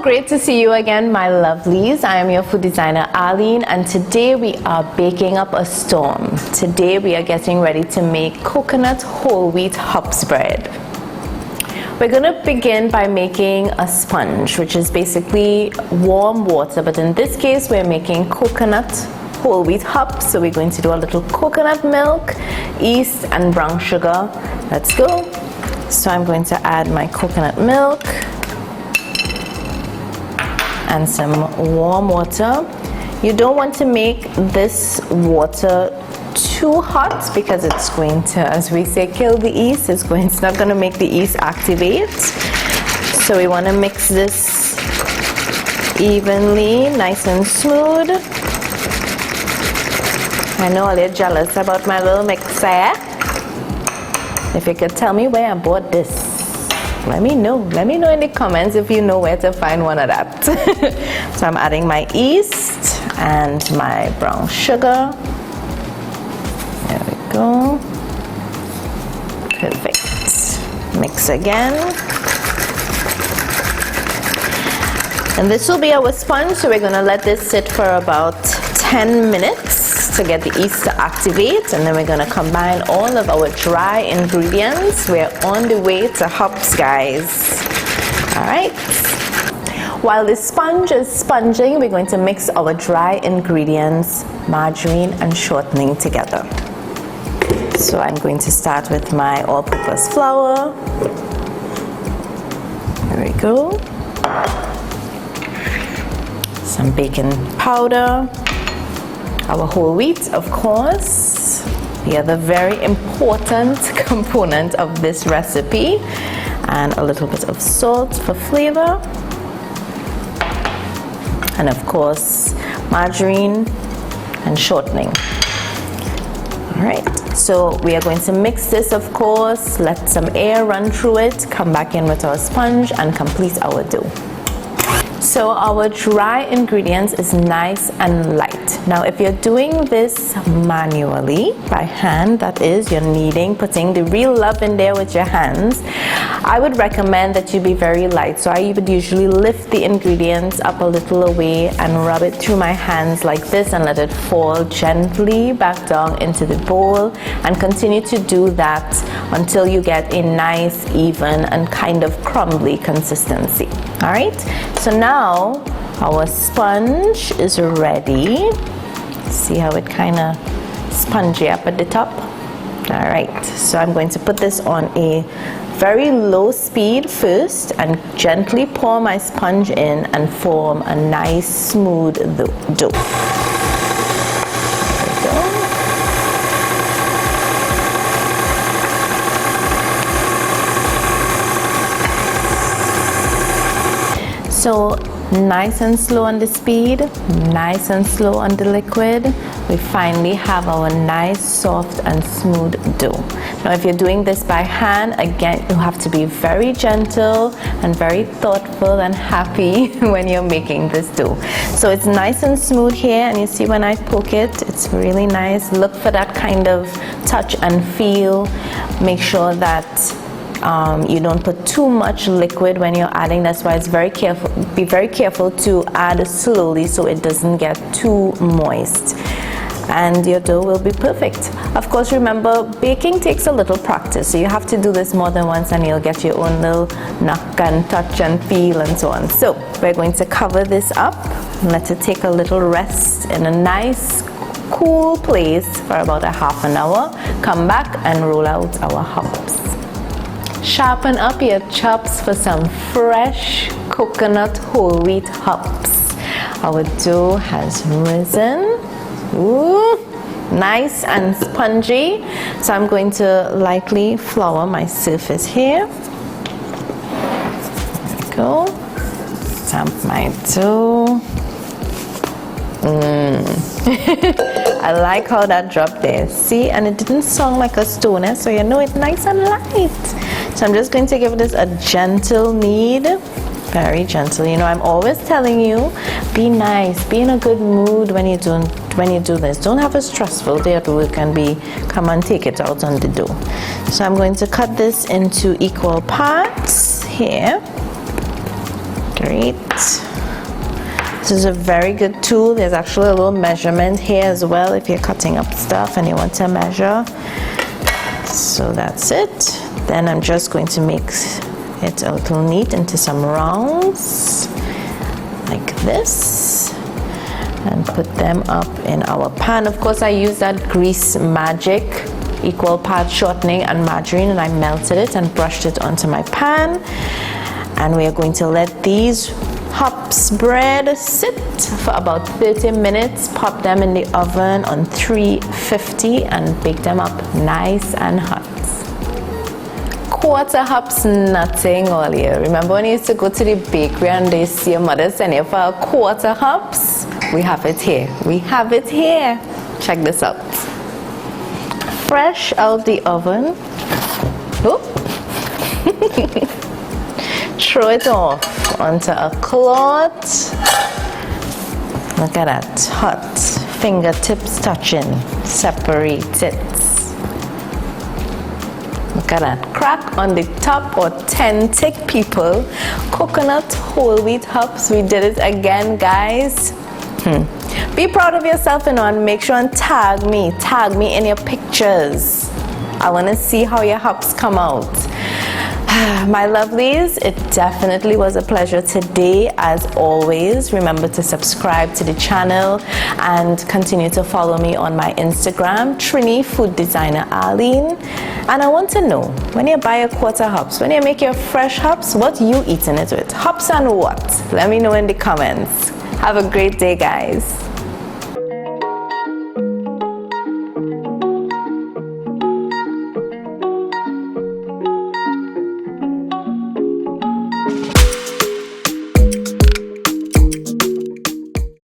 great to see you again, my lovelies. I am your food designer Arlene, and today we are baking up a storm. Today we are getting ready to make coconut whole wheat hops bread. We're going to begin by making a sponge, which is basically warm water, but in this case we're making coconut whole wheat hops. So we're going to do a little coconut milk, yeast and brown sugar. Let's go. So I'm going to add my coconut milk and some warm water. You don't want to make this water too hot because it's going to, as we say, kill the yeast. It's not going to make the yeast activate. So we want to mix this evenly, nice and smooth. I know a little jealous about my little mixer. If you could tell me where I bought this, let me know in the comments if you know where to find one of that. So I'm adding my yeast and my brown sugar. There we go. Perfect. Mix again. And this will be our sponge, so we're going to let this sit for about 10 minutes to get the yeast to activate, and then we're going to combine all of our dry ingredients. We're on the way to hops, guys. All right. While the sponge is sponging, we're going to mix our dry ingredients, margarine and shortening, together. So I'm going to start with my all-purpose flour. There we go. Some baking powder. Our whole wheat, of course, the other very important component of this recipe, and a little bit of salt for flavor, and of course margarine and shortening. All right, so we are going to mix this, of course, let some air run through it, come back in with our sponge and complete our dough. So our dry ingredients is nice and light. Now if you're doing this manually, by hand, that is, you're putting the real love in there with your hands, I would recommend that you be very light. So I would usually lift the ingredients up a little away and rub it through my hands like this and let it fall gently back down into the bowl, and continue to do that until you get a nice, even and kind of crumbly consistency. All right, so now our sponge is ready. See how it kind of spongy up at the top? All right, so I'm going to put this on a very low speed first and gently pour my sponge in and form a nice smooth dough. So nice and slow on the speed, nice and slow on the liquid. We finally have our nice, soft and smooth dough. Now if you're doing this by hand, again, you have to be very gentle and very thoughtful and happy when you're making this dough. So it's nice and smooth here, and you see when I poke it, it's really nice. Look for that kind of touch and feel. Make sure that you don't put too much liquid when you're adding. That's why it's be very careful to add slowly so it doesn't get too moist, and your dough will be perfect. Of course, remember, baking takes a little practice, so you have to do this more than once and you'll get your own little knock and touch and feel and so on. So we're going to cover this up and let it take a little rest in a nice cool place for about a half an hour. Come back and roll out our hops. Sharpen up your chops for some fresh coconut whole wheat hops. Our dough has risen. Ooh, nice and spongy. So I'm going to lightly flour my surface here. There we go. Stamp my dough. I like how that dropped there. See, and it didn't sound like a stone, so you know it's nice and light. So I'm just going to give this a gentle knead, very gentle. You know, I'm always telling you, be nice, be in a good mood when you do this. Don't have a stressful day at work and come and take it out on the dough. So I'm going to cut this into equal parts here. Great. This is a very good tool. There's actually a little measurement here as well if you're cutting up stuff and you want to measure. So that's it. Then I'm just going to make it a little neat into some rounds like this and put them up in our pan. Of course, I use that Grease Magic equal part shortening and margarine, and I melted it and brushed it onto my pan. And we are going to let these hops bread sit for about 30 minutes. Pop them in the oven on 350 and bake them up nice and hot. Quarter hops nothing all year. Remember when you used to go to the bakery and they see your mother send you for a quarter hops? We have it here. We have it here. Check this out. Fresh out the oven. Oh. Throw it off onto a cloth. Look at that, hot, fingertips touching, separate it. Look at that, crack on the top, authentic people. Coconut whole wheat hops, we did it again, guys. Be proud of yourself, and make sure and tag me in your pictures. I want to see how your hops come out. My lovelies, it definitely was a pleasure today. As always, remember to subscribe to the channel and continue to follow me on my Instagram, Trini Food Designer Arlene. And I want to know, when you buy a quarter hops, when you make your fresh hops, what you eating it with? Hops and what? Let me know in the comments. Have a great day, guys.